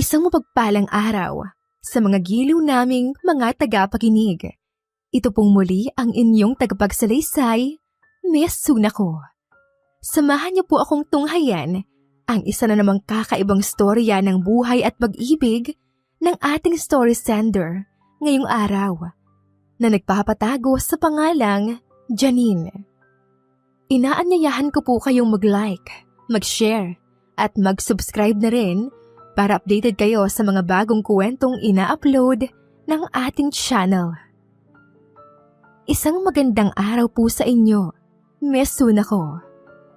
Isang mapagpalang araw sa mga giliw naming mga tagapakinig. Ito pong muli ang inyong tagapagsalaysay, Miss Sunako. Samahan niyo po akong tunghayan ang isa na namang kakaibang storya ng buhay at pag-ibig ng ating story sender ngayong araw na nagpapatago sa pangalang Janine. Inaanyayahan ko po kayong mag-like, mag-share at mag-subscribe na rin para updated kayo sa mga bagong kwentong ina-upload ng ating channel. Isang magandang araw po sa inyo, Miss Sunako,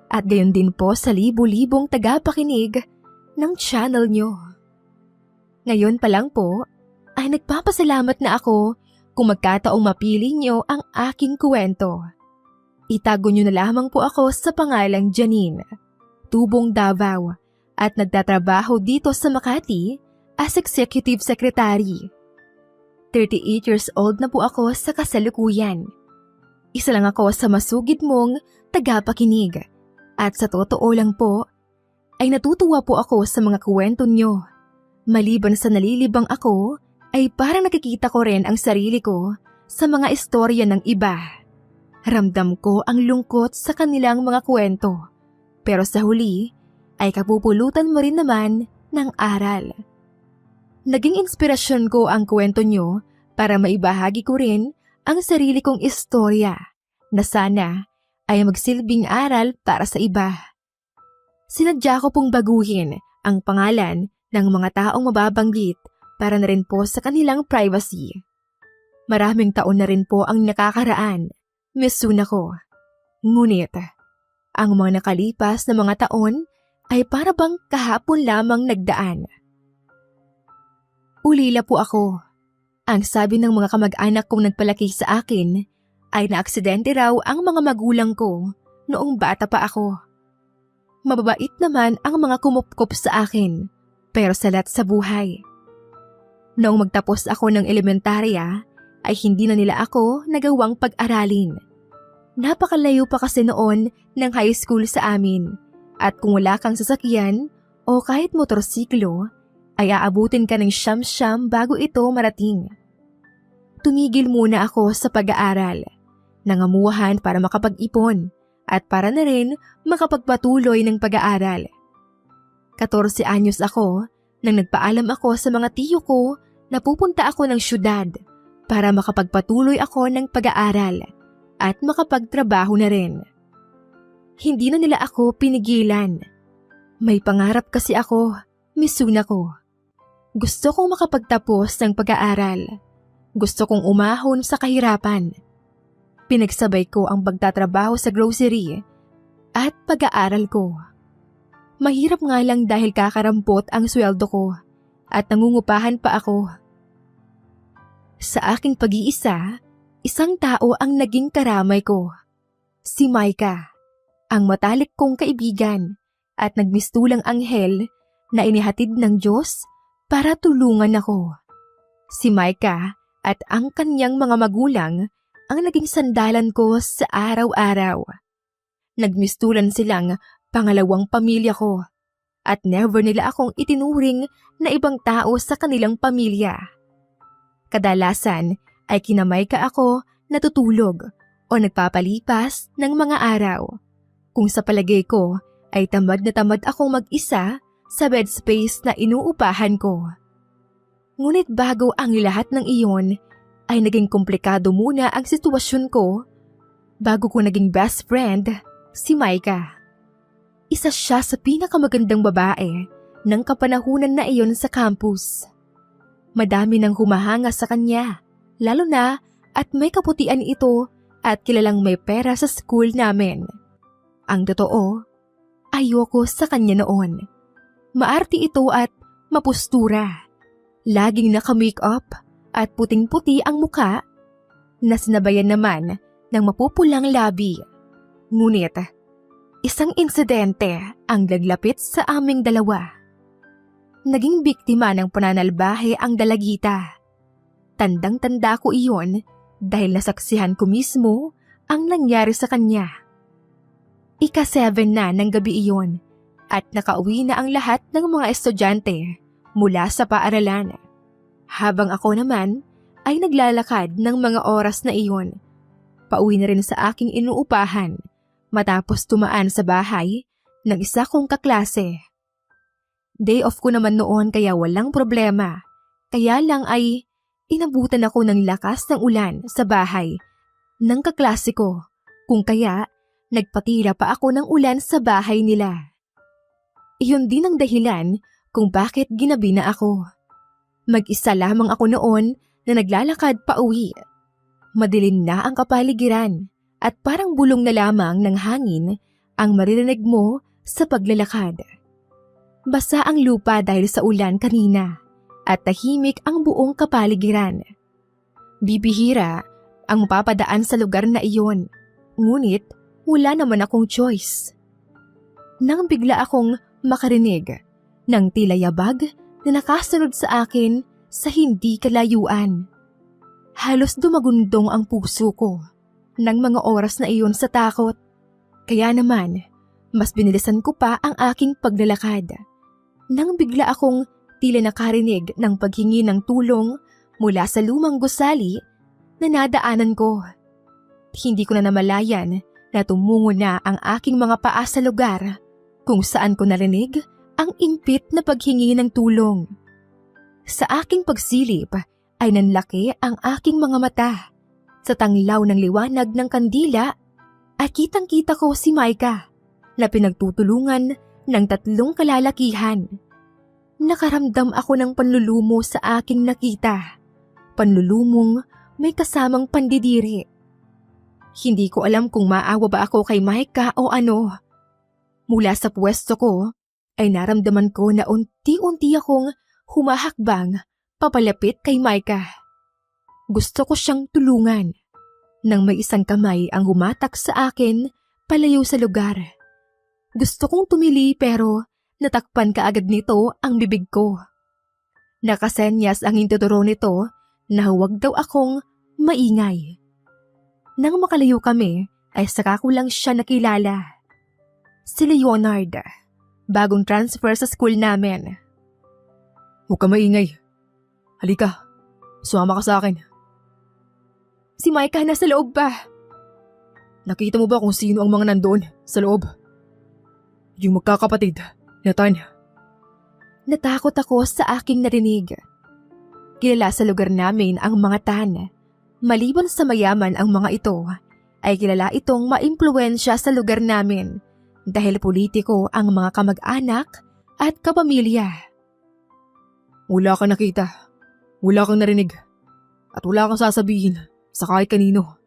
at gayon din po sa libu-libong tagapakinig ng channel nyo. Ngayon pa lang po ay nagpapasalamat na ako kung magkataong mapili nyo ang aking kwento. Itago nyo na lamang po ako sa pangalang Janine, tubong Davao, at nagtatrabaho dito sa Makati as Executive Secretary. 38 years old na po ako sa kasalukuyan. Isa lang ako sa masugid mong tagapakinig at sa totoo lang po ay natutuwa po ako sa mga kwento nyo. Maliban sa nalilibang ako ay parang nakikita ko rin ang sarili ko sa mga istorya ng iba. Ramdam ko ang lungkot sa kanilang mga kwento, pero sa huli ay kapupulutan mo rin naman ng aral. Naging inspirasyon ko ang kwento nyo para maibahagi ko rin ang sarili kong istorya na sana ay magsilbing aral para sa iba. Sinadya ko pong baguhin ang pangalan ng mga taong mababanggit para na rin po sa kanilang privacy. Maraming taon na rin po ang nakakaraan, Miss Sunako. Ngunit, ang mga nakalipas na mga taon ay para bang kahapon lamang nagdaan. Ulila po ako. Ang sabi ng mga kamag-anak kong nagpalaki sa akin ay naaksidente raw ang mga magulang ko noong bata pa ako. Mababait naman ang mga kumupkop sa akin, pero salat sa buhay. Noong magtapos ako ng elementarya ay hindi na nila ako nagawang pag-aralin. Napakalayo pa kasi noon ng high school sa amin. At kung wala kang sasakyan o kahit motorsiklo, ay aabutin ka ng siyam-siyam bago ito marating. Tumigil muna ako sa pag-aaral, nangamuhan para makapag-ipon at para na rin makapagpatuloy ng pag-aaral. 14 anyos ako nang nagpaalam ako sa mga tiyo ko na pupunta ako ng syudad para makapagpatuloy ako ng pag-aaral at makapagtrabaho na rin. Hindi na nila ako pinigilan. May pangarap kasi ako, Miss Sunako. Gusto kong makapagtapos ng pag-aaral. Gusto kong umahon sa kahirapan. Pinagsabay ko ang pagtatrabaho sa grocery at pag-aaral ko. Mahirap nga lang dahil kakarampot ang sweldo ko at nangungupahan pa ako. Sa aking pag-iisa, isang tao ang naging karamay ko. Si Micah. Ang matalik kong kaibigan at nagmistulang anghel na inihatid ng Diyos para tulungan ako. Si Micah at ang kanyang mga magulang ang naging sandalan ko sa araw-araw. Nagmistulan silang pangalawang pamilya ko at never nila akong itinuring na ibang tao sa kanilang pamilya. Kadalasan ay kina Micah ako natutulog o nagpapalipas ng mga araw. Kung sa palagay ko ay tamad na tamad akong mag-isa sa bed space na inuupahan ko. Ngunit bago ang lahat ng iyon ay naging komplikado muna ang sitwasyon ko bago ko naging best friend si Micah. Isa siya sa pinakamagandang babae ng kapanahunan na iyon sa campus. Madami nang humahanga sa kanya, lalo na at may kaputian ito at kilalang may pera sa school namin. Ang totoo, ayoko sa kanya noon. Maarte ito at mapustura. Laging naka-makeup at puting-puti ang muka na sinabayan naman ng mapupulang labi. Ngunit, isang insidente ang naglapit sa aming dalawa. Naging biktima ng pananalbahe ang dalagita. Tandang-tanda ko iyon dahil nasaksihan ko mismo ang nangyari sa kanya. Ika-7 na ng gabi iyon at nakauwi na ang lahat ng mga estudyante mula sa paaralan. Habang ako naman ay naglalakad ng mga oras na iyon. Pauwi na rin sa aking inuupahan matapos tumaan sa bahay ng isa kong kaklase. Day off ko naman noon kaya walang problema. Kaya lang ay inabutan ako ng lakas ng ulan sa bahay ng kaklase ko. Kung kaya nagpatira pa ako ng ulan sa bahay nila. Iyon din ang dahilan kung bakit ginabi na ako. Mag-isa lamang ako noon na naglalakad pa uwi. Madilim na ang kapaligiran at parang bulong na lamang ng hangin ang maririnig mo sa paglalakad. Basa ang lupa dahil sa ulan kanina at tahimik ang buong kapaligiran. Bibihira ang mapapadaan sa lugar na iyon, ngunit wala naman akong choice. Nang bigla akong makarinig ng tila yabag na nakasunod sa akin sa hindi kalayuan. Halos dumagundong ang puso ko ng mga oras na iyon sa takot. Kaya naman, mas binilisan ko pa ang aking paglalakad. Nang bigla akong tila nakarinig ng paghingi ng tulong mula sa lumang gusali na nadaanan ko. Hindi ko na namalayan na tumungo na ang aking mga paa sa lugar kung saan ko narinig ang impit na paghingi ng tulong. Sa aking pagsilip ay nanlaki ang aking mga mata. Sa tanglaw ng liwanag ng kandila ay kitang-kita ko si Maika na pinagtutulungan ng 3 kalalakihan. Nakaramdam ako ng panlulumo sa aking nakita. Panlulumong may kasamang pandidiri. Hindi ko alam kung maawa ba ako kay Maika o ano. Mula sa pwesto ko ay naramdaman ko na unti-unti akong humahakbang papalapit kay Maika. Gusto ko siyang tulungan. Nang may isang kamay ang humatak sa akin palayo sa lugar. Gusto kong tumili pero natakpan kaagad nito ang bibig ko. Nakasenyas ang intuturo nito na huwag daw akong maingay. Nang makalayo kami ay saka ko lang siya nakilala. Si Leonard, bagong transfer sa school namin. Huwag ka maingay. Halika, sumama ka sa akin. Si Maika nasa loob pa. Nakita mo ba kung sino ang mga nandoon sa loob? Yung magkakapatid, Nathan. Natakot ako sa aking narinig. Kilala sa lugar namin ang mga Tan. Maliban sa mayaman ang mga ito, ay kilala itong maimpluwensya sa lugar namin dahil politiko ang mga kamag-anak at kapamilya. Wala kang nakita, wala kang narinig, at wala kang sasabihin sa kahit kanino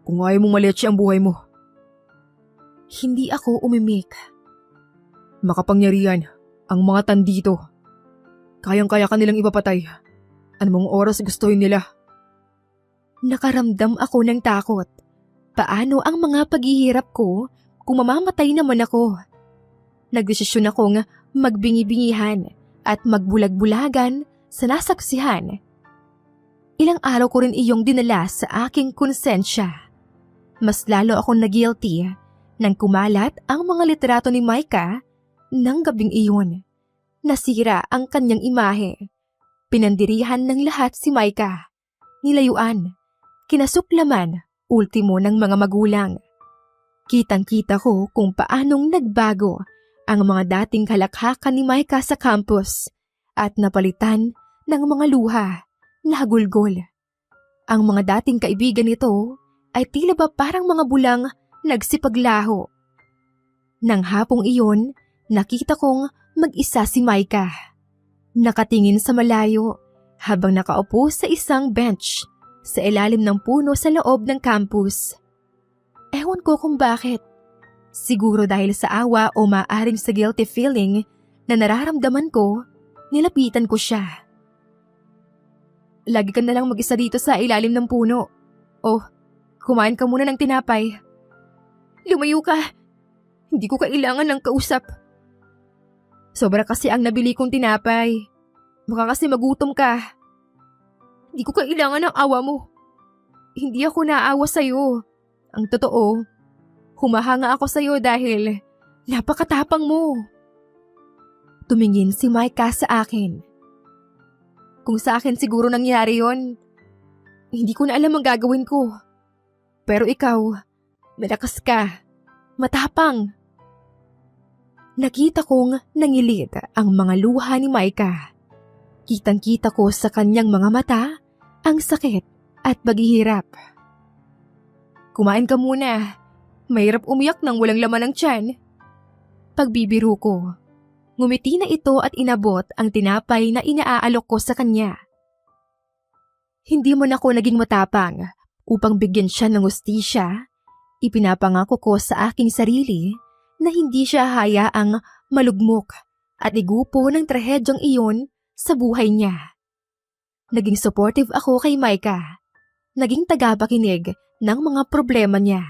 kung ayaw mong maletse ang buhay mo. Hindi ako umimik. Makapangyarihan ang mga Tan dito. Kayang-kaya ka nilang ipapatay. Anumang oras gustuhin nila. Nakaramdam ako ng takot. Paano ang mga paghihirap ko kung mamamatay naman ako? Nagdesisyon akong magbingi-bingihan at magbulag-bulagan sa nasaksihan. Ilang araw ko rin iyong dinala sa aking konsensya. Mas lalo akong na-guilty nang kumalat ang mga litrato ni Maika ng gabing iyon. Nasira ang kanyang imahe. Pinandirihan ng lahat si Maika. Nilayuan. Kinasuklaman, ultimo ng mga magulang. Kitang-kita ko kung paanong nagbago ang mga dating kalakhakan ni Maika sa campus at napalitan ng mga luha na hagulgol. Ang mga dating kaibigan nito ay tila ba parang mga bulang nagsipaglaho. Nang hapong iyon, nakita kong mag-isa si Maika. Nakatingin sa malayo habang nakaupo sa isang bench sa ilalim ng puno sa loob ng campus. Ewan ko kung bakit. Siguro dahil sa awa o maaring sa guilty feeling na nararamdaman ko, nilapitan ko siya. Lagi ka na lang mag-isa dito sa ilalim ng puno. O, kumain ka muna ng tinapay. Lumayo ka. Hindi ko kailangan ng kausap. Sobra kasi ang nabili kong tinapay. Baka kasi magutom ka. Hindi ko kailangan ng awa mo. Hindi ako naawa sa'yo. Ang totoo, humahanga ako sa'yo dahil napakatapang mo. Tumingin si Maika sa akin. Kung sa akin siguro nangyari yon, hindi ko na alam ang gagawin ko. Pero ikaw, malakas ka, matapang. Nakita kong nangilit ang mga luha ni Micah. Kitang-kita ko sa kanyang mga mata ang sakit at paghihirap. Kumain ka muna. Mahirap umiyak nang walang laman ng tiyan. Pagbibiro ko, ngumiti na ito at inabot ang tinapay na inaalok ko sa kanya. Hindi man ako naging matapang upang bigyan siya ng hustisya. Ipinapangako ko sa aking sarili na hindi siya hayaang malugmok at igupo ng trahedyang iyon sa buhay niya. Naging supportive ako kay Micah. Naging tagapakinig ng mga problema niya.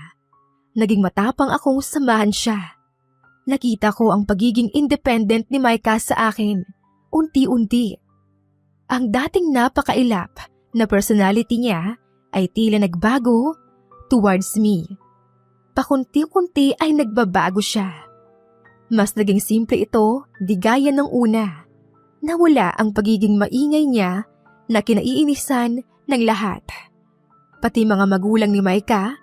Naging matapang akong samahan siya. Nakita ko ang pagiging independent ni Micah sa akin, unti-unti. Ang dating napakailap na personality niya ay tila nagbago towards me. Pakunti-kunti ay nagbabago siya. Mas naging simple ito, di gaya ng una. Nawala ang pagiging maingay niya na kinaiinisan ng lahat. Pati mga magulang ni Micah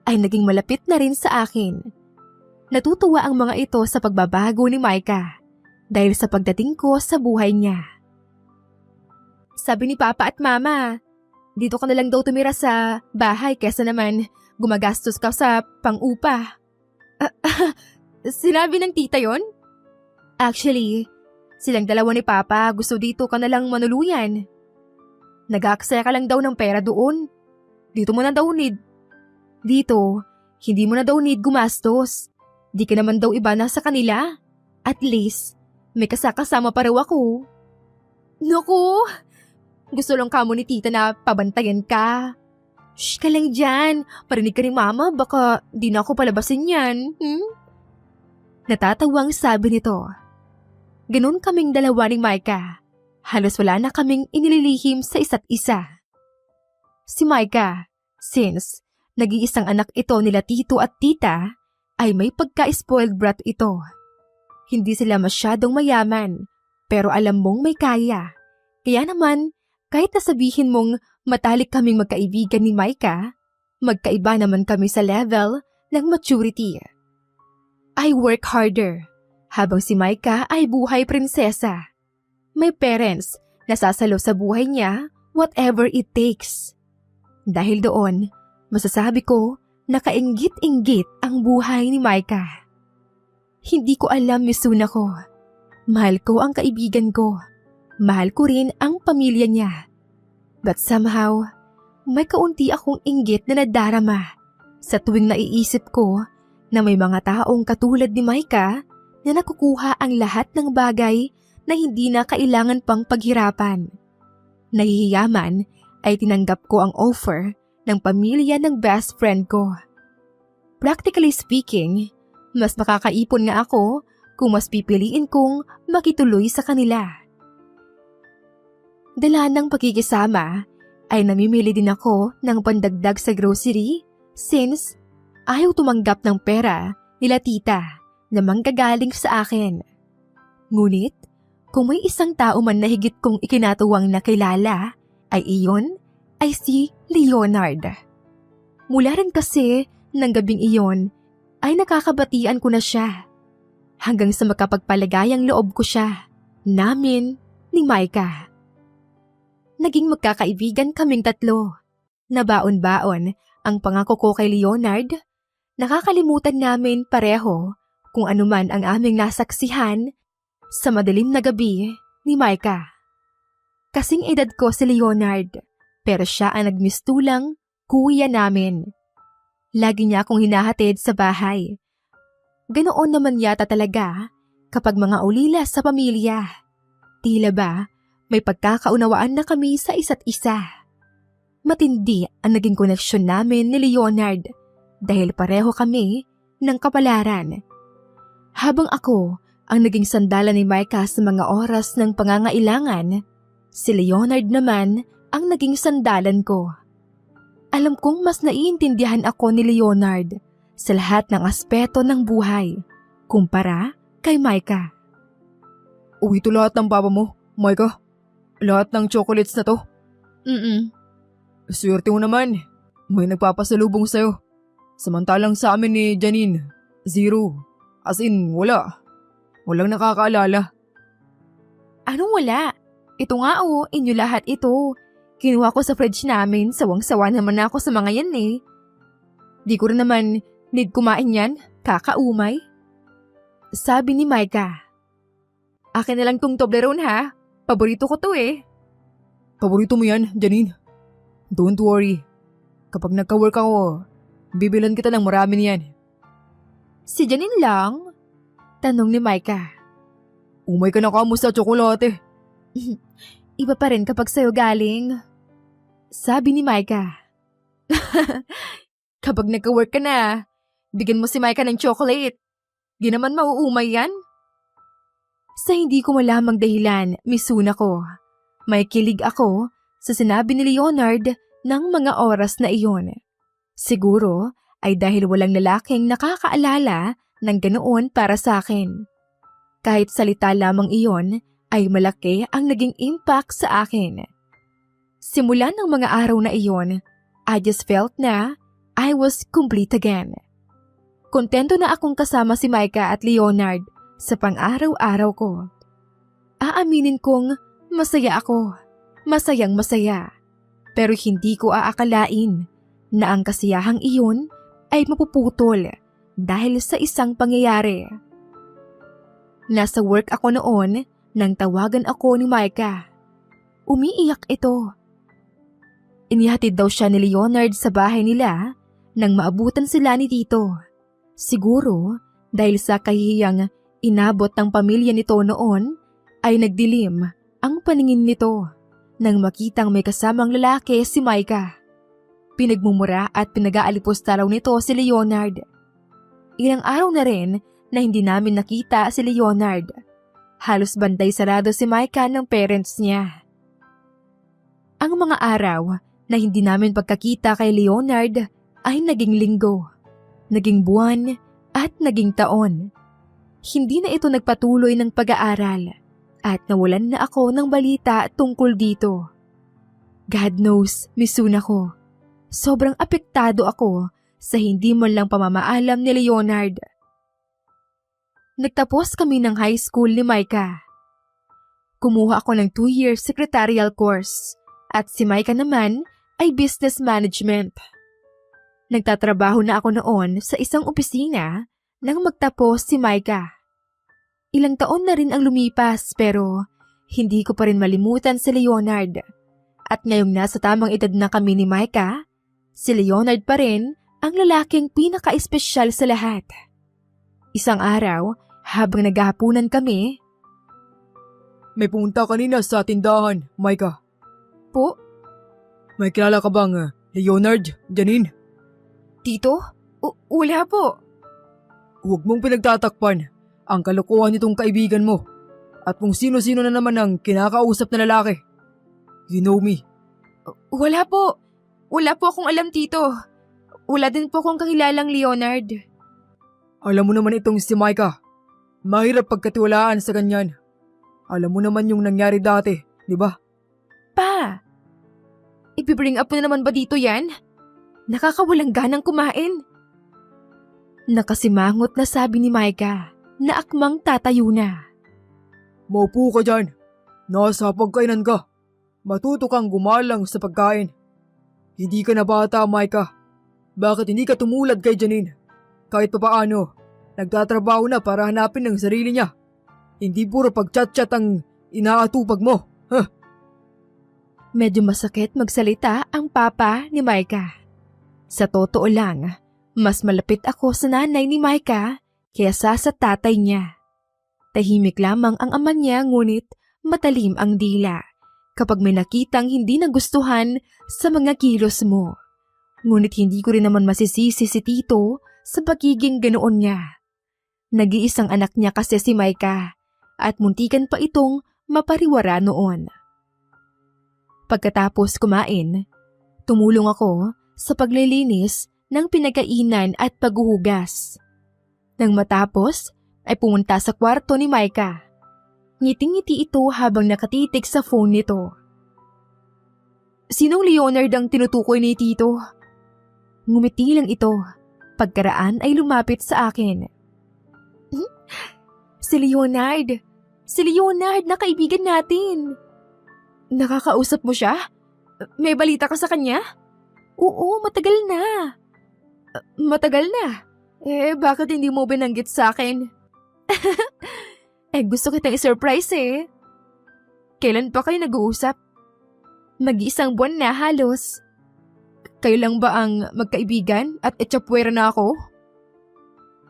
ay naging malapit na rin sa akin. Natutuwa ang mga ito sa pagbabago ni Micah dahil sa pagdating ko sa buhay niya. Sabi ni Papa at Mama, dito ka na lang daw tumira sa bahay kesa naman gumagastos ka sa pang-upa. Sinabi ng tita yon? Actually, silang dalawa ni Papa gusto dito ka na lang manuluyan. Nag-aaksaya ka lang daw ng pera doon. Dito mo na daw need. Dito, hindi mo na daw need gumastos. Di ka naman daw iba na sa kanila. At least, may kasakasama pa raw ako. Naku! Gusto lang kamo ni tita na pabantayan ka. Shh ka lang dyan. Parinig ka ni Mama, baka di na ako palabasin yan. Natatawang sabi nito. Ganun kaming dalawa ni Micah. Halos wala na kaming inililihim sa isa't isa. Si Micah, since nag-iisang anak ito nila tito at tita, ay may pagka-spoiled brat ito. Hindi sila masyadong mayaman, pero alam mong may kaya. Kaya naman, kahit nasabihin mong matalik kaming magkaibigan ni Micah, magkaiba naman kami sa level ng maturity. I work harder, habang si Micah ay buhay prinsesa. May parents na sasalo sa buhay niya whatever it takes. Dahil doon, masasabi ko na kainggit-inggit ang buhay ni Micah. Hindi ko alam, Misuna ko. Mahal ko ang kaibigan ko. Mahal ko rin ang pamilya niya. But somehow, may kaunti akong inggit na nadarama sa tuwing naiisip ko na may mga taong katulad ni Micah na nakukuha ang lahat ng bagay na hindi na kailangan pang paghirapan. Nahihiyaman ay tinanggap ko ang offer ng pamilya ng best friend ko. Practically speaking, mas makakaipon nga ako kung mas pipiliin kong makituloy sa kanila. Dala ng pagkikisama ay namimili din ako ng pandagdag sa grocery since ayaw tumanggap ng pera nila tita na manggagaling sa akin. Ngunit kung may isang tao man na higit kong ikinatuwang nakilala ay iyon ay si Leonard. Mula rin kasi ng gabing iyon ay nakakabatian ko na siya hanggang sa makapagpalagayang loob ko siya namin ni Micah. Naging magkakaibigan kaming tatlo. Nabaon-baon ang pangako ko kay Leonard. Nakakalimutan namin pareho kung anuman ang aming nasaksihan sa madilim na gabi ni Micah. Kasing edad ko si Leonard, pero siya ang nagmistulang kuya namin. Lagi niya akong hinahatid sa bahay. Ganoon naman yata talaga kapag mga ulila sa pamilya. Tila ba may pagkakaunawaan na kami sa isa't isa. Matindi ang naging koneksyon namin ni Leonard dahil pareho kami ng kapalaran. Habang ako ang naging sandalan ni Micah sa mga oras ng pangangailangan, si Leonard naman ang naging sandalan ko. Alam kong mas naiintindihan ako ni Leonard sa lahat ng aspeto ng buhay kumpara kay Micah. Ito lahat ng papa mo, Micah. Lahat ng chocolates na to? Swerte mo naman. May nagpapasalubong sa'yo. Samantalang sa amin ni Janine, 0. As in, wala. Walang nakakaalala. Anong wala? Ito nga inyo lahat ito. Kinuha ko sa fridge namin, sawang-sawa naman ako sa mga yan eh. Di ko rin naman need kumain yan, kakaumay. Sabi ni Micah. Akin na lang tong Toblerone ha, paborito ko to eh. Paborito mo yan, Janine? Don't worry. Kapag nagka-work ako, bibilan kita ng marami niyan. Si Janine lang? Tanong ni Micah. Umay ka na kamo sa tsokolate. Iba pa rin kapag sa'yo galing. Sabi ni Micah. Kapag nagka-work ka na, bigyan mo si Micah ng chocolate. Di naman mauumay yan. Sa hindi ko malamang dahilan, misuna ko. May kilig ako sa sinabi ni Leonard ng mga oras na iyon. Siguro ay dahil walang lalaking nakakaalala ng ganoon para sa akin. Kahit salita lamang iyon ay malaki ang naging impact sa akin. Simula ng mga araw na iyon, I just felt na I was complete again. Kontento na akong kasama si Micah at Leonard sa pang-araw-araw ko. Aaminin kong masaya ako, masayang masaya. Pero hindi ko aakalain na ang kasiyahang iyon ay mapuputol dahil sa isang pangyayari. Nasa work ako noon nang tawagan ako ni Micah. Umiiyak ito. Inihatid daw siya ni Leonard sa bahay nila nang maabutan sila ni Tito. Siguro dahil sa kahihiyang inabot ng pamilya nito noon ay nagdilim ang paningin nito nang makitang may kasamang lalaki si Micah. Pinagmumura at pinag-aalipusta raw nito si Leonard. Ilang araw na rin na hindi namin nakita si Leonard. Halos bantay sarado si Micah ng parents niya. Ang mga araw na hindi namin pagkakita kay Leonard ay naging linggo, naging buwan at naging taon. Hindi na ito nagpatuloy ng pag-aaral at nawalan na ako ng balita tungkol dito. God knows, misuna ko. Sobrang apektado ako sa hindi man lang pamamaalam ni Leonard. Nagtapos kami ng high school ni Micah. Kumuha ako ng 2-year secretarial course at si Micah naman ay business management. Nagtatrabaho na ako noon sa isang opisina nang magtapos si Micah. Ilang taon na rin ang lumipas pero hindi ko pa rin malimutan si Leonard. At ngayong nasa tamang edad na kami ni Micah, si Leonard pa rin ang lalaking pinaka-espesyal sa lahat. Isang araw, habang naghahapunan kami, May pumunta kanina sa tindahan, Micah. Po? May kilala ka bang Leonard, Janine? Tito? Wala po. Huwag mong pinagtatakpan ang kalokohan nitong kaibigan mo at kung sino-sino na naman ang kinakausap na lalaki. You know me. Wala po. Wala po akong alam, Tito. Wala din po akong kakilalang Leonard. Alam mo naman itong si Micah. Mahirap pagkatiwalaan sa ganyan. Alam mo naman yung nangyari dati, di ba? Pa, ibibring up mo na naman ba dito yan? Nakakawalang ganang kumain. Nakasimangot na sabi ni Micah na akmang tatayo na. Maupo ka dyan. Nasa pagkainan ka. Matuto kang gumalang sa pagkain. Hindi ka na bata, Micah. Bakit hindi ka tumulad kay Janine? Kahit papaano, nagtatrabaho na para hanapin ng sarili niya. Hindi puro pag-chat-chat ang inaatupag mo. Huh? Medyo masakit magsalita ang papa ni Micah. Sa totoo lang, mas malapit ako sa nanay ni Micah kaysa sa tatay niya. Tahimik lamang ang ama niya ngunit matalim ang dila kapag may nakitang hindi nagustuhan sa mga kilos mo. Ngunit hindi ko rin naman masisisi si Tito sa pagiging ganoon niya. Nag-iisang anak niya kasi si Micah at muntikan pa itong mapariwara noon. Pagkatapos kumain, tumulong ako sa paglilinis ng pinagkainan at paghuhugas. Nang matapos, ay pumunta sa kwarto ni Micah. Ngiting-ngiti ito habang nakatitig sa phone nito. Sinong Leonard ang tinutukoy ni Tito? Ngumiti lang ito. Pagkaraan ay lumapit sa akin. Si Leonard! Si Leonard na kaibigan natin! Nakakausap mo siya? May balita ka sa kanya? Oo, matagal na. Matagal na? Bakit hindi mo binanggit sa akin? Gusto kitang i-surprise eh. Kailan pa kayo nag-uusap? Mag-iisang buwan na halos. Kayo lang ba ang magkaibigan at etsapwera na ako?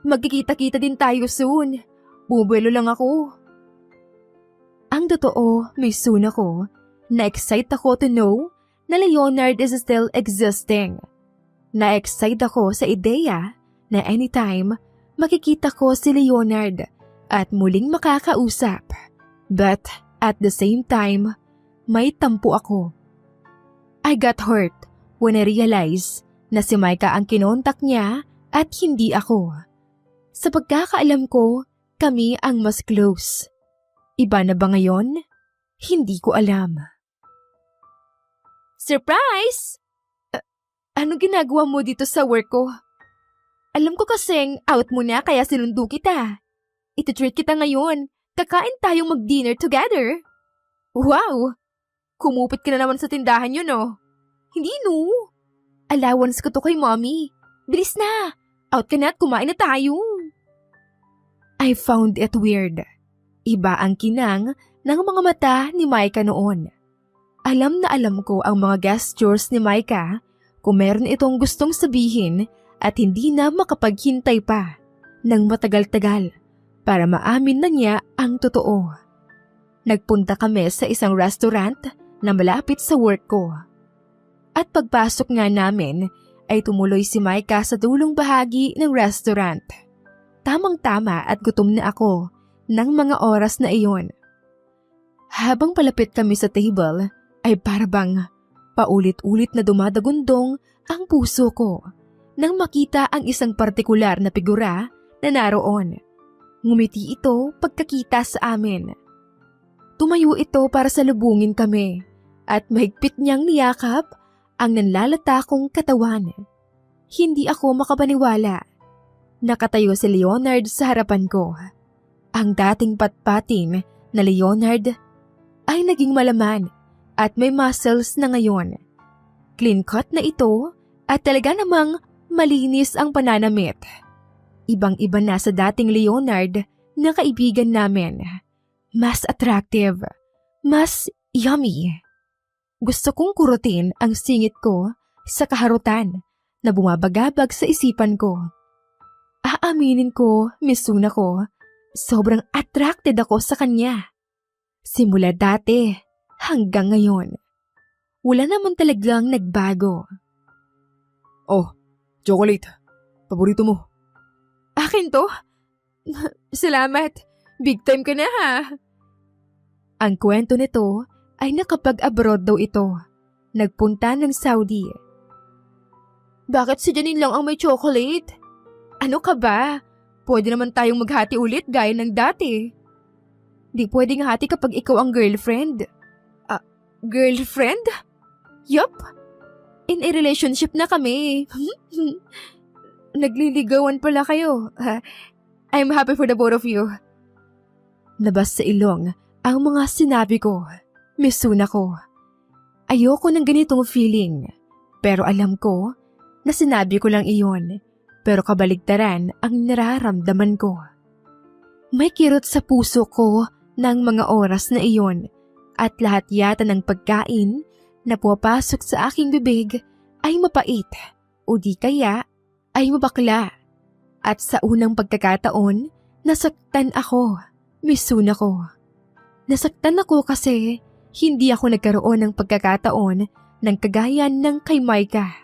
Magkikita-kita din tayo soon. Bubuelo lang ako. Ang totoo, may soon ako. Na-excite ako to know na Leonard is still existing. Na-excite ako sa ideya na anytime makikita ko si Leonard at muling makakausap. But at the same time, may tampo ako. I got hurt when I realized na si Micah ang kinontak niya at hindi ako. Sa pagkakaalam ko, kami ang mas close. Iba na ba ngayon? Hindi ko alam. Surprise! Anong ginagawa mo dito sa work ko? Alam ko kasing out mo na kaya sinundo kita. Ito-treat kita ngayon. Kakain tayong mag-dinner together. Wow! Kumupit ka na naman sa tindahan yun, no? Hindi, no. Allowance ko to kay mommy. Bilis na! Out ka na at kumain na tayo. I found it weird. Iba ang kinang ng mga mata ni Micah noon. Alam na alam ko ang mga gestures ni Micah kung meron itong gustong sabihin at hindi na makapaghintay pa ng matagal-tagal para maamin na niya ang totoo. Nagpunta kami sa isang restaurant na malapit sa work ko. At pagpasok nga namin ay tumuloy si Micah sa dulong bahagi ng restaurant. Tamang-tama at gutom na ako ng mga oras na iyon. Habang palapit kami sa table ay parabang paulit-ulit na dumadagundong ang puso ko nang makita ang isang partikular na figura na naroon. Ngumiti ito pagkakita sa amin. Tumayo ito para salubungin kami at mahigpit niyang niyakap ang nanlalata kong katawan. Hindi ako makapaniwala. Nakatayo si Leonard sa harapan ko. Ang dating patpatin na Leonard ay naging malaman at may muscles na ngayon. Clean cut na ito at talaga namang malinis ang pananamit. Ibang-iba na sa dating Leonard na kaibigan namin. Mas attractive, mas yummy. Gusto kong kurutin ang singit ko sa kaharutan na bumabagabag sa isipan ko. Aaminin ko, misuna ko, sobrang attracted ako sa kanya. Simula dati hanggang ngayon. Wala naman talagang nagbago. Oh, chocolate. Paborito mo. Akin to? Salamat. Big time ka na ha. Ang kwento nito ay nakapag-abroad daw ito. Nagpunta ng Saudi. Bakit si Janine lang ang may chocolate? Ano ka ba? Pwede naman tayong maghati ulit gaya ng dati. Di pwedeng hati kapag ikaw ang girlfriend. Girlfriend? Yup. In a relationship na kami. Nagliligawan pala kayo. I'm happy for the both of you. Labas sa ilong ang mga sinabi ko. Misuna ko. Ayoko ng ganitong feeling. Pero alam ko na sinabi ko lang iyon. Pero kabaligtaran ang nararamdaman ko. May kirot sa puso ko ng mga oras na iyon at lahat yata ng pagkain na pumapasok sa aking bibig ay mapait o di kaya ay mabakla. At sa unang pagkakataon, nasaktan ako, misuna ko. Nasaktan ako kasi hindi ako nagkaroon ng pagkakataon ng kagayan ng kay Micah.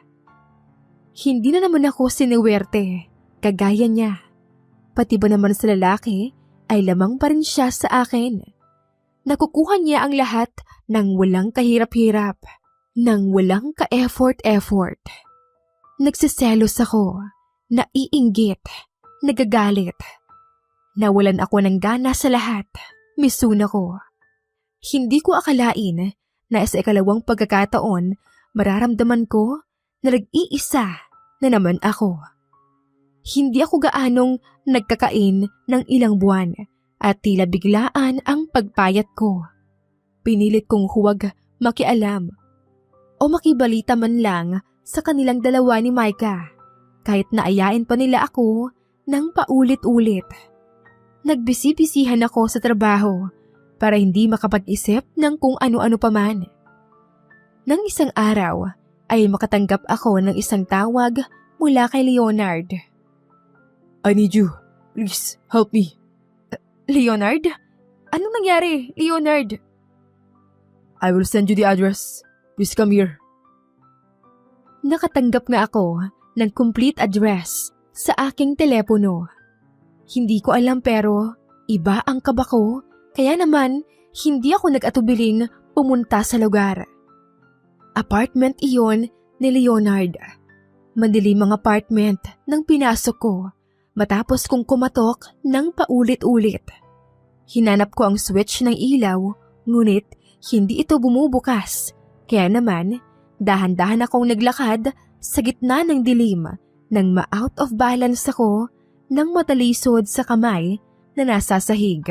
Hindi na naman ako siniwerte, kagaya niya. Pati ba naman sa lalaki ay lamang pa rin siya sa akin. Nakukuha niya ang lahat ng walang kahirap-hirap, ng walang ka-effort-effort. Nagsiselos ako, naiinggit, nagagalit. Nawalan ako ng gana sa lahat. Misuna ko. Hindi ko akalain na sa ikalawang pagkakataon mararamdaman ko na nag-iisa na naman ako. Hindi ako gaanong nagkakain ng ilang buwan at tila biglaan ang pagpayat ko. Pinilit kong huwag makialam o makibalita man lang sa kanilang dalawa ni Micah kahit naayain pa nila ako ng paulit-ulit. Nagbisi-bisihan ako sa trabaho para hindi makapag-isip ng kung ano-ano pa man. Nang isang araw ay makatanggap ako ng isang tawag mula kay Leonard. I need you. Please, help me. Leonard? Anong nangyari, Leonard? I will send you the address. Please come here. Nakatanggap na ako ng complete address sa aking telepono. Hindi ko alam pero iba ang kaba ko kaya naman hindi ako nag-atubiling pumunta sa lugar. Apartment iyon ni Leonard. Madilim ang apartment nang pinasok ko matapos kong kumatok ng paulit-ulit. Hinanap ko ang switch ng ilaw ngunit hindi ito bumubukas kaya naman dahan-dahan akong naglakad sa gitna ng dilim nang ma-out of balance ako nang matalisod sa kamay na nasa sahig.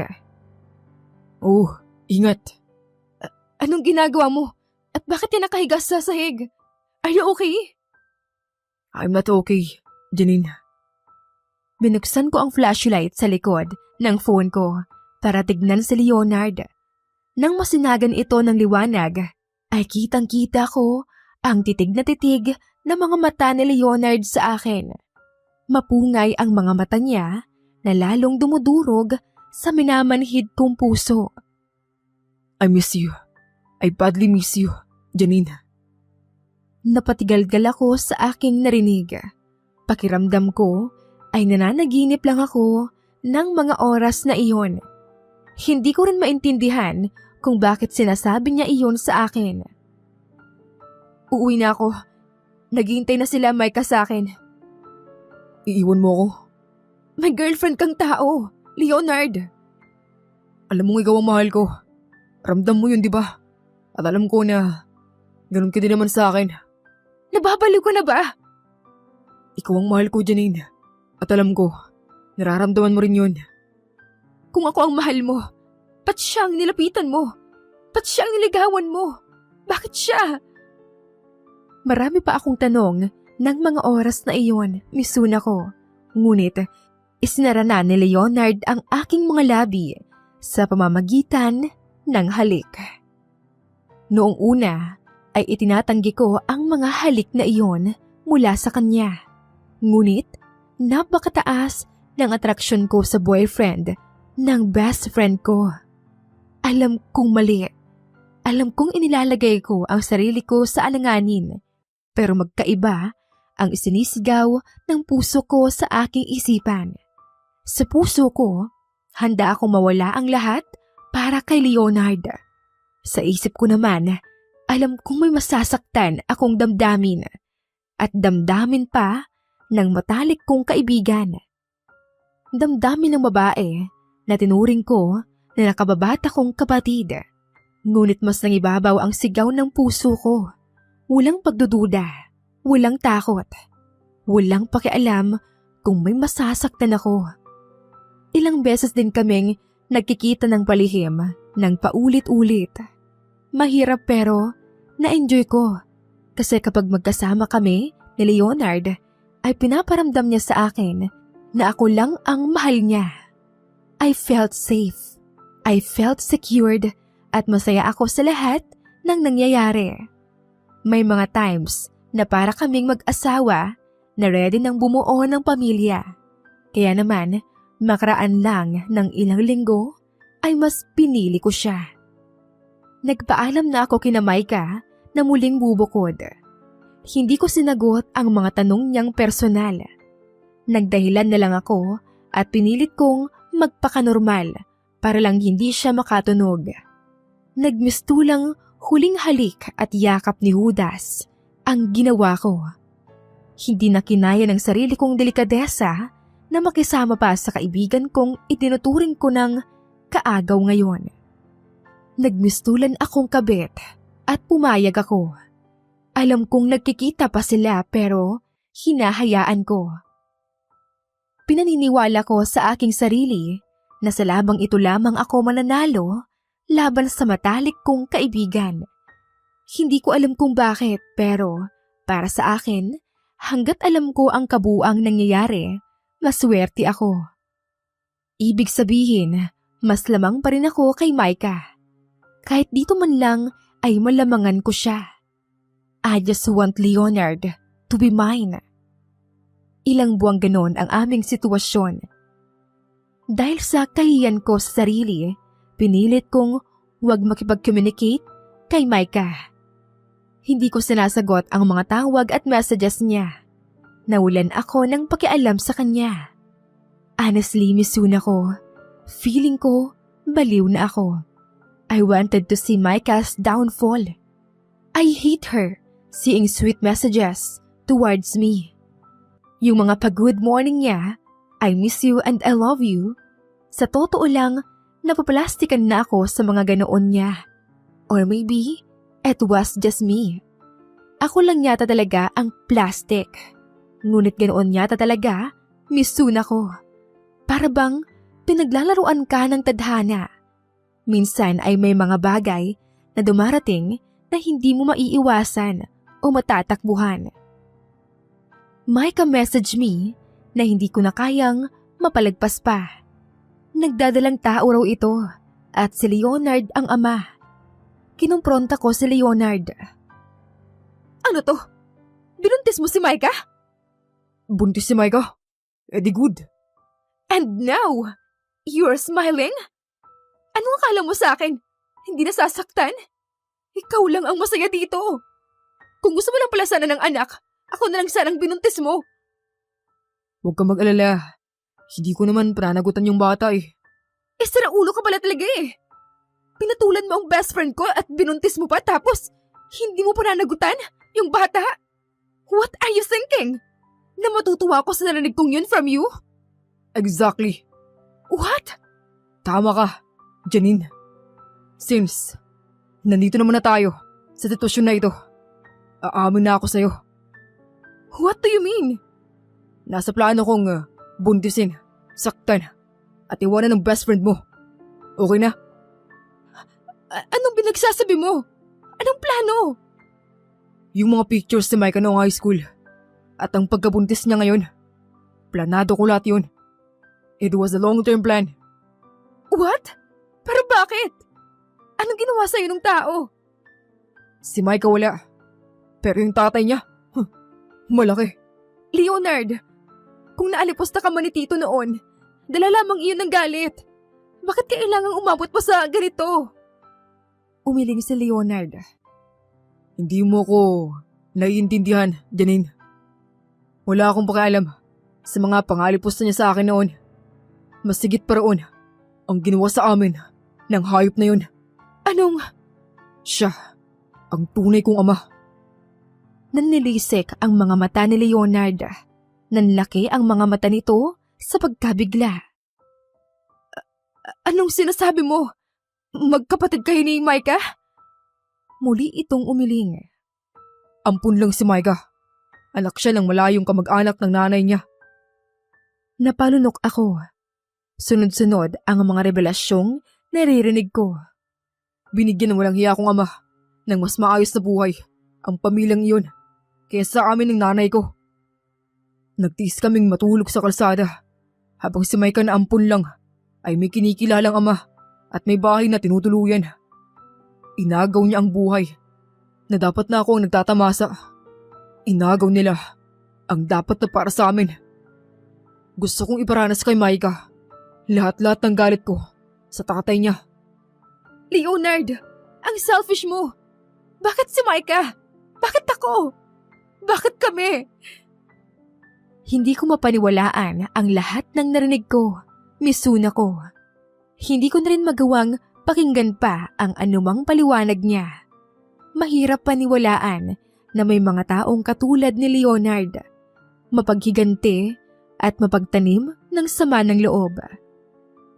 Oh, ingat. Anong ginagawa mo? At bakit ka nakahiga sa sahig? Are you okay? I'm not okay, Janine. Binuksan ko ang flashlight sa likod ng phone ko para tignan si Leonard. Nang masinagan ito ng liwanag, ay kitang-kita ko ang titig na titig na mga mata ni Leonard sa akin. Mapungay ang mga mata niya na lalong dumudurog sa minamanhid kong puso. I miss you. I badly miss you, Janine. Napatigalgal ako sa aking narinig. Pakiramdam ko ay nananaginip lang ako ng mga oras na iyon. Hindi ko rin maintindihan kung bakit sinasabi niya iyon sa akin. Uuwi na ako. Naghihintay na sila Micah sa akin. Iiwan mo ako? May girlfriend kang tao, Leonard. Alam mong ikaw ang mahal ko. Ramdam mo yun, di ba? At alam ko na ganun ka din naman sa akin. Nababaliw ko na ba? Ikaw ang mahal ko, Janine. At alam ko, nararamdaman mo rin yun. Kung ako ang mahal mo, ba't siya ang nilapitan mo? Ba't siya ang niligawan mo? Bakit siya? Marami pa akong tanong ng mga oras na iyon, misuna ko. Ngunit, isinara na ni Leonard ang aking mga labi sa pamamagitan ng halik. Noong una, ay itinatanggi ko ang mga halik na iyon mula sa kanya. Ngunit, napakataas ng atraksyon ko sa boyfriend ng best friend ko. Alam kong mali. Alam kong inilalagay ko ang sarili ko sa alanganin. Pero magkaiba ang isinisigaw ng puso ko sa aking isipan. Sa puso ko, handa akong mawala ang lahat para kay Leonard. Sa isip ko naman, alam kong may masasaktan akong damdamin at damdamin pa ng matalik kong kaibigan. Damdamin ng babae na tinuring ko na nakababata kong kapatid. Ngunit mas nangibabaw ang sigaw ng puso ko. Walang pagdududa, walang takot, walang pakialam kung may masasaktan ako. Ilang beses din kaming nagkikita ng palihim ng paulit-ulit. Mahirap pero na-enjoy ko kasi kapag magkasama kami ni Leonard ay pinaparamdam niya sa akin na ako lang ang mahal niya. I felt safe, I felt secured at masaya ako sa lahat ng nangyayari. May mga times na para kaming mag-asawa na ready nang bumuo ng pamilya. Kaya naman, makaraan lang ng ilang linggo ay mas pinili ko siya. Nagpaalam na ako kina Micah na muling bubukod. Hindi ko sinagot ang mga tanong niyang personal. Nagdahilan na lang ako at pinilit kong magpakanormal para lang hindi siya makatunog. Nagmistulang huling halik at yakap ni Judas ang ginawa ko. Hindi na kinaya ng sarili kong delikadesa na makisama pa sa kaibigan kong itinuturing ko ng kaagaw ngayon. Nagmistulan akong kabit at pumayag ako. Alam kong nagkikita pa sila pero hinahayaan ko. Pinaniniwala ko sa aking sarili na sa labang ito lamang ako mananalo laban sa matalik kong kaibigan. Hindi ko alam kung bakit pero para sa akin, hanggat alam ko ang kabuuang nangyayari, maswerte ako. Ibig sabihin, mas lamang pa rin ako kay Micah. Kahit dito man lang ay malamangan ko siya. I just want Leonard to be mine. Ilang buwang ganon ang aming sitwasyon. Dahil sa kahiyan ko sa sarili, pinilit kong huwag makipag-communicate kay Micah. Hindi ko sinasagot ang mga tawag at messages niya. Nawalan ako ng pakialam sa kanya. Honestly, misuna ko. Feeling ko, baliw na ako. I wanted to see Micah's downfall. I hate her seeing sweet messages towards me. Yung mga pag-good morning niya, I miss you and I love you. Sa totoo lang, napaplastikan na ako sa mga ganoon niya. Or maybe, it was just me. Ako lang yata talaga ang plastic. Ngunit ganoon yata talaga, misuna ko. Para bang pinaglalaruan ka ng tadhana. Minsan ay may mga bagay na dumarating na hindi mo maiiwasan o matatakbuhan. Micah message me na hindi ko na kayang mapalagpas pa. Nagdadalang tao raw ito at si Leonard ang ama. Kinumpronta ko si Leonard. Ano to? Binuntis mo si Micah? Buntis si Micah? Di good. And now, you're smiling? Anong akala mo sa akin? Hindi nasasaktan? Ikaw lang ang masaya dito. Kung gusto mo lang pala sana ng anak, ako na lang sanang binuntis mo. Huwag ka mag-alala. Hindi ko naman pananagutan yung bata eh. Sira ulo ka pala talaga eh. Pinatulan mo ang best friend ko at binuntis mo pa tapos hindi mo pananagutan yung bata? What are you thinking? Na matutuwa ako sa narinig kong yun from you? Exactly. What? Tama ka, Janine. Since nandito naman na tayo sa sitwasyon na ito, aamin na ako sa'yo. What do you mean? Nasa plano kong buntisin, saktan, at iwanan ng best friend mo. Okay na? Anong pinagsasabi mo? Anong plano? Yung mga pictures ni Micah noong high school at ang pagkabuntis niya ngayon, planado ko lahat yun. It was a long-term plan. What? Pero bakit? Anong ginawa sa'yo ng tao? Si Micah wala. Pero yung tatay niya, malaki. Leonard, kung naalipusta ka man ni Tito noon, dala lamang iyon ng galit. Bakit kailangang umabot pa sa ganito? Umiling si Leonard. Hindi mo ko naiintindihan, Janine. Wala akong pakialam sa mga pangalipusta niya sa akin noon. Mas sigit pa roon ang ginawa sa amin ng hayop na yun. Anong? Siya ang tunay kong ama. Nannilisik ang mga mata ni Leonard. Nanlaki ang mga mata nito sa pagkabigla. Anong sinasabi mo? Magkapatid kayo ni Micah? Muli itong umiling. Ampun lang si Micah. Anak siya ng malayong kamag-anak ng nanay niya. Napalunok ako. Sunod-sunod ang mga revelasyong naririnig ko. Binigyan ng walang hiya kong ama ng mas maayos na buhay ang pamilyang iyon kaysa sa amin ng nanay ko. Nagtiis kaming matulog sa kalsada habang si Micah na ampun lang ay may kinikilalang ama at may bahay na tinutuluyan. Inagaw niya ang buhay na dapat na ako ang nagtatamasa. Inagaw nila ang dapat na para sa amin. Gusto kong iparanas kay Micah lahat-lahat ng galit ko sa tatay niya. Leonard, ang selfish mo. Bakit si Micah? Bakit ako? Bakit kami? Hindi ko mapaniwalaan ang lahat ng narinig ko. Misuna ko. Hindi ko na rin magawang pakinggan pa ang anumang paliwanag niya. Mahirap paniwalaan na may mga taong katulad ni Leonard, mapaghiganti at mapagtanim ng sama ng loob.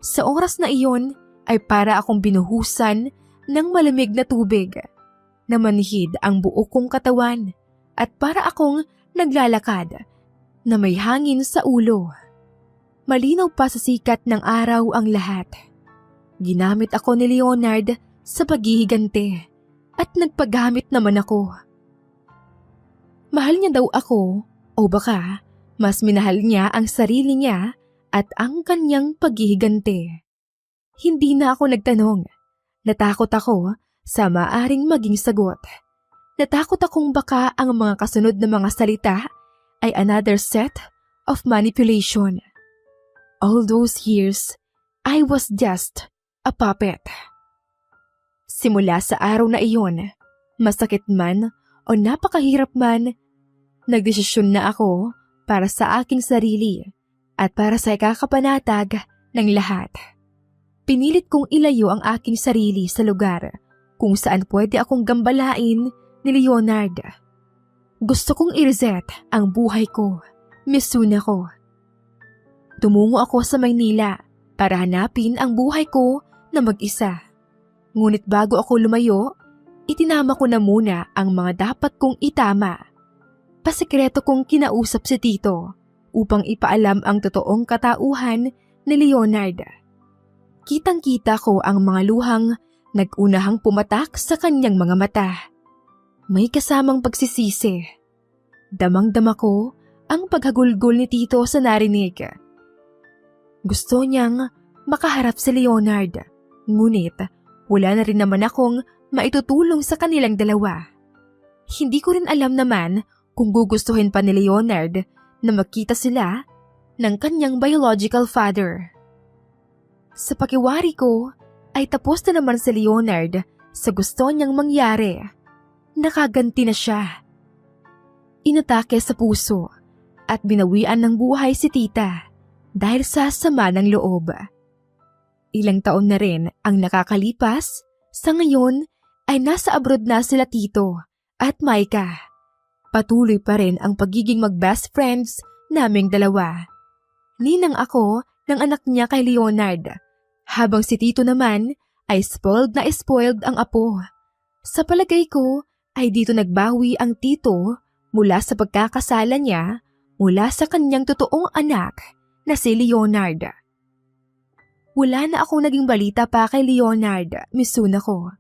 Sa oras na iyon, ay para akong binuhusan ng malamig na tubig. Namanhid ang buo kong katawan at para akong naglalakad na may hangin sa ulo. Malinaw pa sa sikat ng araw ang lahat. Ginamit ako ni Leonard sa paghihigante at nagpagamit naman ako. Mahal niya daw ako o baka mas minahal niya ang sarili niya at ang kanyang paghihigante. Hindi na ako nagtanong. Natakot ako sa maaring maging sagot. Natakot akong baka ang mga kasunod na mga salita ay another set of manipulation. All those years, I was just a puppet. Simula sa araw na iyon, masakit man o napakahirap man, nagdesisyon na ako para sa aking sarili at para sa ikakapanatag ng lahat. Pinilit kong ilayo ang aking sarili sa lugar kung saan pwede akong gambalain ni Leonard. Gusto kong i-reset ang buhay ko, Mizuna ko. Tumungo ako sa Maynila para hanapin ang buhay ko na mag-isa. Ngunit bago ako lumayo, itinama ko na muna ang mga dapat kong itama. Pasikreto kong kinausap si Tito upang ipaalam ang totoong katauhan ni Leonard. Kitang-kita ko ang mga luhang nag-unahang pumatak sa kanyang mga mata. May kasamang pagsisisi. Damang-dama ko ang paghagulgol ni Tito sa narinig. Gusto niyang makaharap si Leonard, ngunit wala na rin naman akong maitutulong sa kanilang dalawa. Hindi ko rin alam naman kung gugustuhin pa ni Leonard na magkita sila ng kanyang biological father. Sa pakiwari ko ay tapos na naman si Leonard sa gusto niyang mangyari. Nakaganti na siya. Inatake sa puso at binawian ng buhay si tita dahil sa sama ng loob. Ilang taon na rin ang nakakalipas, sa ngayon ay nasa abroad na sila Tito at Maika. Patuloy pa rin ang pagiging mag-best friends naming dalawa. Ninang ako ng anak niya kay Leonard, habang si Tito naman ay spoiled na spoiled ang apo. Sa palagay ko ay dito nagbawi ang Tito mula sa pagkakasala niya mula sa kanyang totoong anak na si Leonard. Wala na akong naging balita pa kay Leonard, Mizuna ko.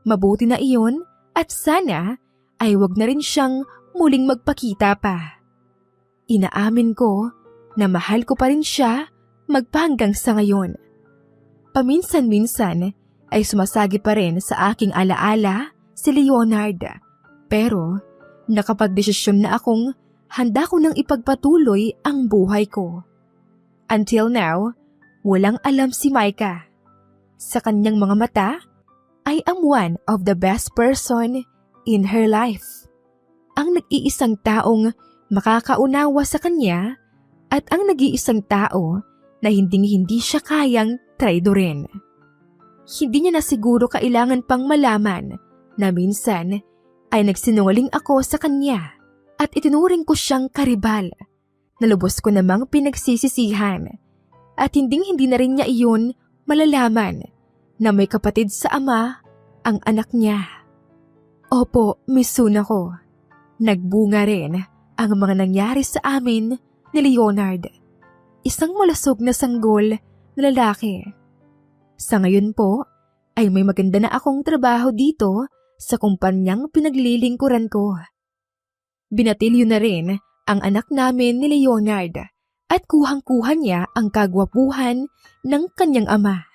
Mabuti na iyon at sana ay wag na rin siyang muling magpakita pa. Inaamin ko na mahal ko pa rin siya magpahanggang sa ngayon. Paminsan-minsan ay sumasagi pa rin sa aking alaala si Leonard, pero nakapagdesisyon na akong handa ko nang ipagpatuloy ang buhay ko. Until now, walang alam si Maika. Sa kanyang mga mata, I am one of the best person in her life. Ang nag-iisang taong makakaunawa sa kanya at ang nag-iisang tao na hindi siya kayang traidorin. Hindi niya na siguro kailangan pang malaman na minsan ay nagsinungaling ako sa kanya at itinuring ko siyang karibal. Nalubos ko namang pinagsisisihan at hindi na rin niya iyon malalaman na may kapatid sa ama ang anak niya. Opo, Mizuna ko. Nagbunga rin ang mga nangyari sa amin ni Leonard. Isang malusog na sanggol na lalaki. Sa ngayon po ay may maganda na akong trabaho dito sa kumpanyang pinaglilingkuran ko. Binatilyo na rin ang anak namin ni Leonard at kuhang-kuha niya ang kagwapuhan ng kanyang ama.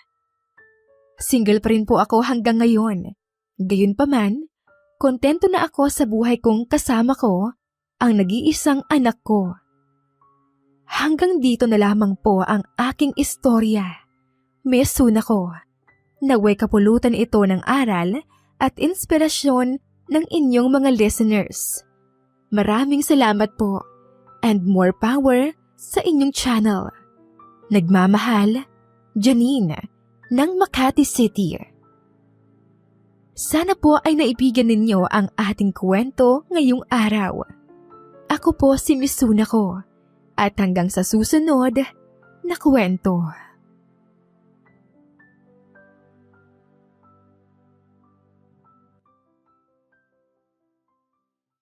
Single pa rin po ako hanggang ngayon. Gayunpaman, kontento na ako sa buhay kong kasama ko ang nag-iisang anak ko. Hanggang dito na lamang po ang aking istorya. Mizuna ko. Naway kapulutan ito ng aral at inspirasyon ng inyong mga listeners. Maraming salamat po and more power sa inyong channel. Nagmamahal, Janine ng Makati City. Sana po ay naibigan ninyo ang ating kwento ngayong araw. Ako po si Mizuna ko at hanggang sa susunod na kwento.